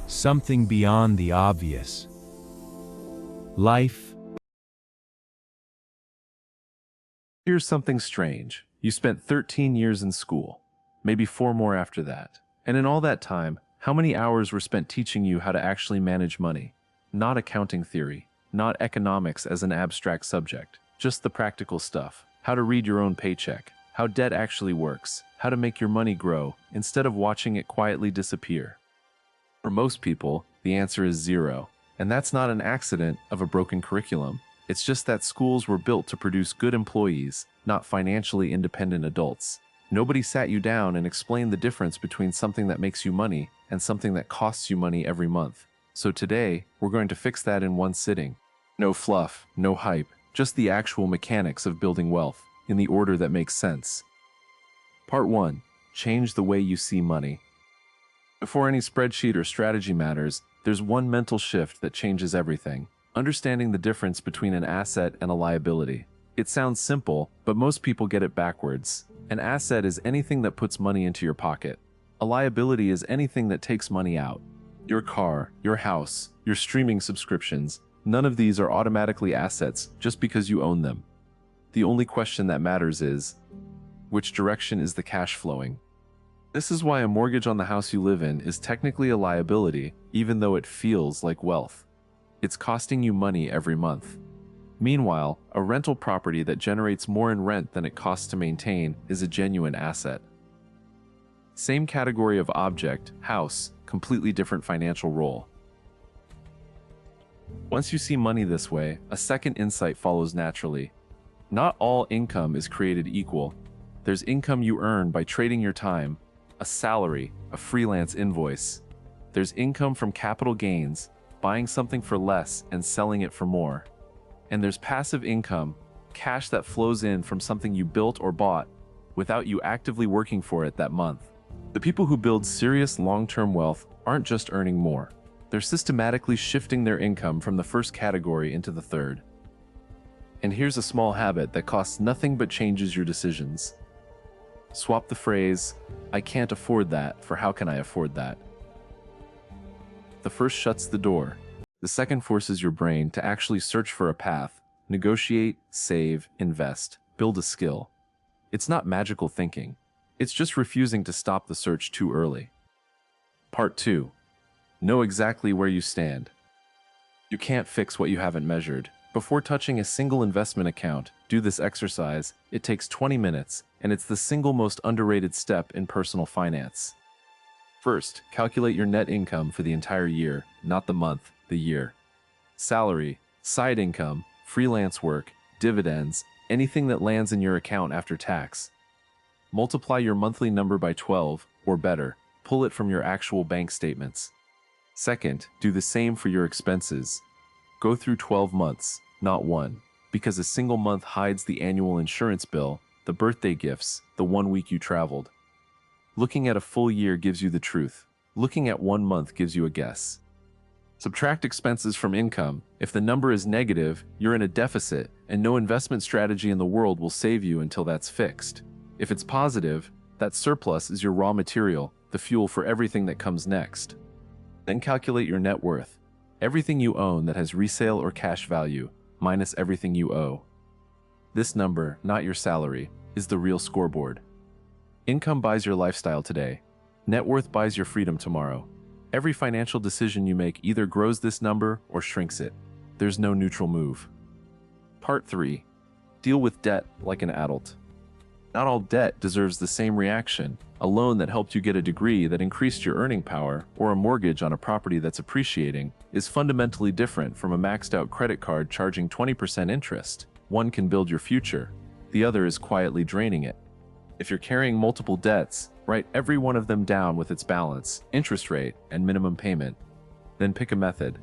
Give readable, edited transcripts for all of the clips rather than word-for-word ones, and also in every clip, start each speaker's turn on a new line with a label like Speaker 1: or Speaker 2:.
Speaker 1: Something beyond the obvious. Life.
Speaker 2: Here's something strange. You spent 13 years in school, maybe 4 more after that. And in all that time, how many hours were spent teaching you how to actually manage money? Not accounting theory, not economics as an abstract subject, just the practical stuff. How to read your own paycheck, how debt actually works, how to make your money grow instead of watching it quietly disappear. For most people, the answer is 0. And that's not an accident of a broken curriculum. It's just that schools were built to produce good employees, not financially independent adults. Nobody sat you down and explained the difference between something that makes you money and something that costs you money every month. So today, we're going to fix that in one sitting. No fluff, no hype, just the actual mechanics of building wealth, in the order that makes sense. Part 1. Change the way you see money. Before any spreadsheet or strategy matters, there's one mental shift that changes everything. Understanding the difference between an asset and a liability. It sounds simple, but most people get it backwards. An asset is anything that puts money into your pocket. A liability is anything that takes money out. Your car, your house, your streaming subscriptions, none of these are automatically assets just because you own them. The only question that matters is, which direction is the cash flowing? This is why a mortgage on the house you live in is technically a liability, even though it feels like wealth. It's costing you money every month. Meanwhile, a rental property that generates more in rent than it costs to maintain is a genuine asset. Same category of object, house, completely different financial role. Once you see money this way, a second insight follows naturally. Not all income is created equal. There's income you earn by trading your time, a salary, a freelance invoice. There's income from capital gains, buying something for less and selling it for more. And there's passive income, cash that flows in from something you built or bought without you actively working for it that month. The people who build serious long-term wealth aren't just earning more. They're systematically shifting their income from the first category into the third. And here's a small habit that costs nothing but changes your decisions. Swap the phrase, "I can't afford that," for "how can I afford that?" The first shuts the door. The second forces your brain to actually search for a path, negotiate, save, invest, build a skill. It's not magical thinking. It's just refusing to stop the search too early. Part 2. Know exactly where you stand. You can't fix what you haven't measured. Before touching a single investment account, do this exercise. It takes 20 minutes, and it's the single most underrated step in personal finance. First, calculate your net income for the entire year, not the month, the year. Salary, side income, freelance work, dividends, anything that lands in your account after tax. Multiply your monthly number by 12, or better, pull it from your actual bank statements. Second, do the same for your expenses. Go through 12 months, not one, because a single month hides the annual insurance bill, the birthday gifts, the 1 week you traveled. Looking at a full year gives you the truth. Looking at 1 month gives you a guess. Subtract expenses from income. If the number is negative, you're in a deficit, and no investment strategy in the world will save you until that's fixed. If it's positive, that surplus is your raw material, the fuel for everything that comes next. Then calculate your net worth. Everything you own that has resale or cash value, minus everything you owe. This number, not your salary, is the real scoreboard. Income buys your lifestyle today. Net worth buys your freedom tomorrow. Every financial decision you make either grows this number or shrinks it. There's no neutral move. Part 3. Deal with debt like an adult. Not all debt deserves the same reaction. A loan that helped you get a degree that increased your earning power, or a mortgage on a property that's appreciating, is fundamentally different from a maxed-out credit card charging 20% interest. One can build your future. The other is quietly draining it. If you're carrying multiple debts, write every one of them down with its balance, interest rate, and minimum payment. Then pick a method.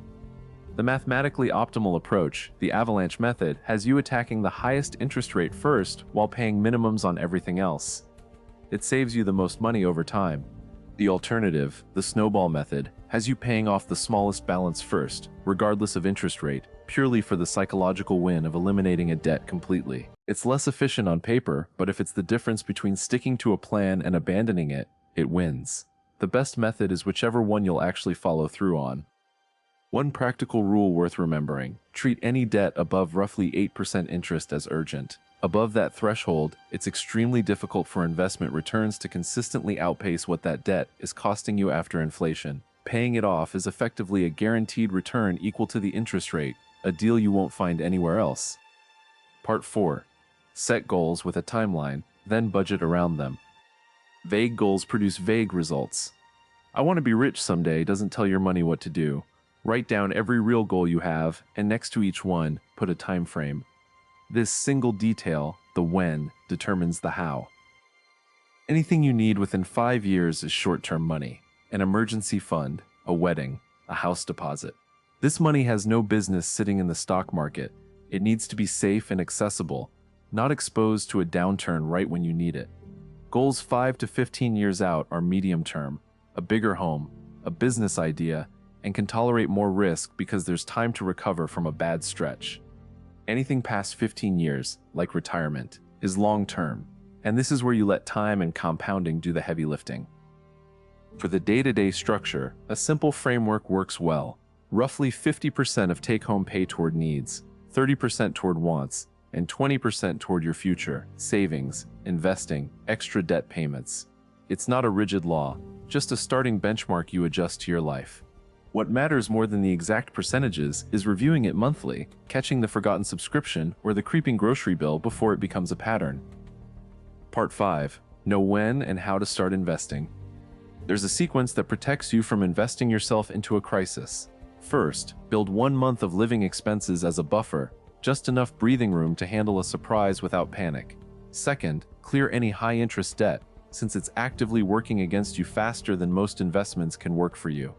Speaker 2: The mathematically optimal approach, the avalanche method, has you attacking the highest interest rate first while paying minimums on everything else. It saves you the most money over time. The alternative, the snowball method, has you paying off the smallest balance first, regardless of interest rate, purely for the psychological win of eliminating a debt completely. It's less efficient on paper, but if it's the difference between sticking to a plan and abandoning it, it wins. The best method is whichever one you'll actually follow through on. One practical rule worth remembering: treat any debt above roughly 8% interest as urgent. Above that threshold, it's extremely difficult for investment returns to consistently outpace what that debt is costing you after inflation. Paying it off is effectively a guaranteed return equal to the interest rate, a deal you won't find anywhere else. Part 4. Set goals with a timeline, then budget around them. Vague goals produce vague results. "I want to be rich someday" doesn't tell your money what to do. Write down every real goal you have, and next to each one, put a time frame. This single detail, the when, determines the how. Anything you need within 5 years is short-term money: an emergency fund, a wedding, a house deposit. This money has no business sitting in the stock market. It needs to be safe and accessible, not exposed to a downturn right when you need it. Goals 5 to 15 years out are medium-term: a bigger home, a business idea, and can tolerate more risk because there's time to recover from a bad stretch. Anything past 15 years, like retirement, is long-term, and this is where you let time and compounding do the heavy lifting. For the day-to-day structure, a simple framework works well. Roughly 50% of take-home pay toward needs, 30% toward wants, and 20% toward your future, savings, investing, extra debt payments. It's not a rigid law, just a starting benchmark you adjust to your life. What matters more than the exact percentages is reviewing it monthly, catching the forgotten subscription or the creeping grocery bill before it becomes a pattern. Part 5. Know when and how to start investing. There's a sequence that protects you from investing yourself into a crisis. First, build 1 month of living expenses as a buffer, just enough breathing room to handle a surprise without panic. Second, clear any high-interest debt, since it's actively working against you faster than most investments can work for you.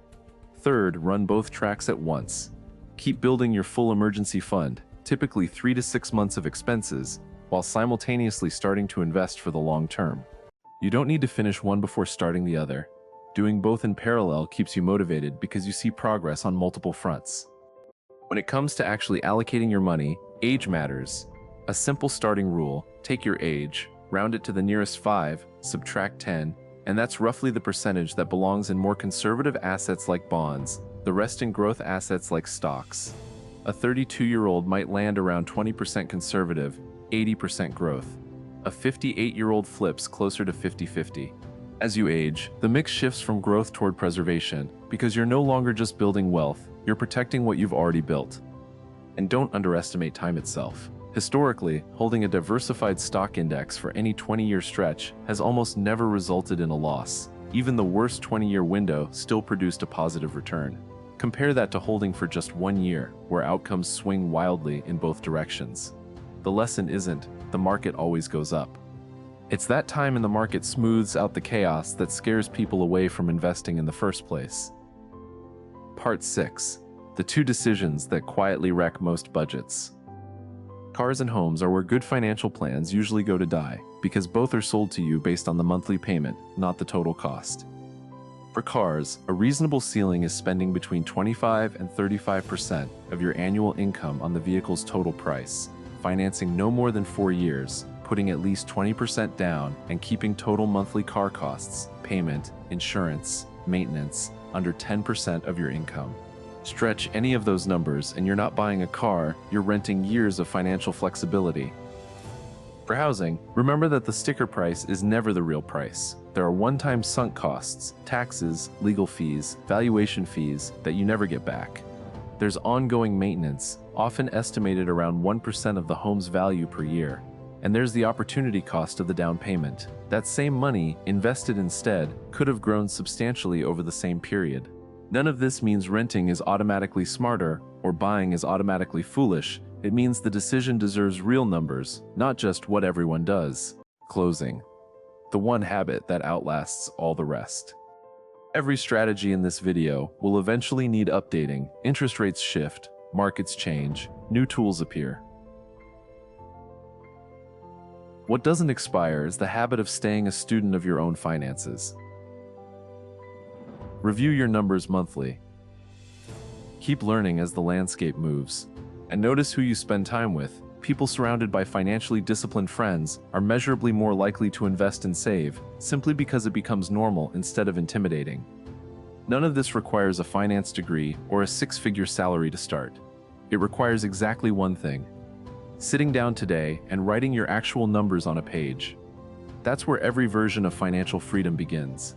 Speaker 2: Third, run both tracks at once. Keep building your full emergency fund, typically 3 to 6 months of expenses, while simultaneously starting to invest for the long term. You don't need to finish one before starting the other. Doing both in parallel keeps you motivated because you see progress on multiple fronts. When it comes to actually allocating your money, age matters. A simple starting rule: take your age, round it to the nearest 5, subtract 10, and that's roughly the percentage that belongs in more conservative assets like bonds, the rest in growth assets like stocks. A 32-year-old might land around 20% conservative, 80% growth. A 58-year-old flips closer to 50-50. As you age, the mix shifts from growth toward preservation, because you're no longer just building wealth, you're protecting what you've already built. And don't underestimate time itself. Historically, holding a diversified stock index for any 20-year stretch has almost never resulted in a loss. Even the worst 20-year window still produced a positive return. Compare that to holding for just 1 year, where outcomes swing wildly in both directions. The lesson isn't, the market always goes up. It's that time in the market smooths out the chaos that scares people away from investing in the first place. Part 6. The 2 decisions that quietly wreck most budgets. Cars and homes are where good financial plans usually go to die, because both are sold to you based on the monthly payment, not the total cost. For cars, a reasonable ceiling is spending between 25 and 35% of your annual income on the vehicle's total price, financing no more than 4 years, putting at least 20% down, and keeping total monthly car costs, payment, insurance, maintenance, under 10% of your income. Stretch any of those numbers and you're not buying a car, you're renting years of financial flexibility. For housing, remember that the sticker price is never the real price. There are one-time sunk costs, taxes, legal fees, valuation fees that you never get back. There's ongoing maintenance, often estimated around 1% of the home's value per year. And there's the opportunity cost of the down payment. That same money, invested instead, could have grown substantially over the same period. None of this means renting is automatically smarter or buying is automatically foolish. It means the decision deserves real numbers, not just what everyone does. Closing. The one habit that outlasts all the rest. Every strategy in this video will eventually need updating. Interest rates shift, markets change, new tools appear. What doesn't expire is the habit of staying a student of your own finances. Review your numbers monthly. Keep learning as the landscape moves. And notice who you spend time with, people surrounded by financially disciplined friends are measurably more likely to invest and save, simply because it becomes normal instead of intimidating. None of this requires a finance degree or a six-figure salary to start. It requires exactly one thing: sitting down today and writing your actual numbers on a page. That's where every version of financial freedom begins.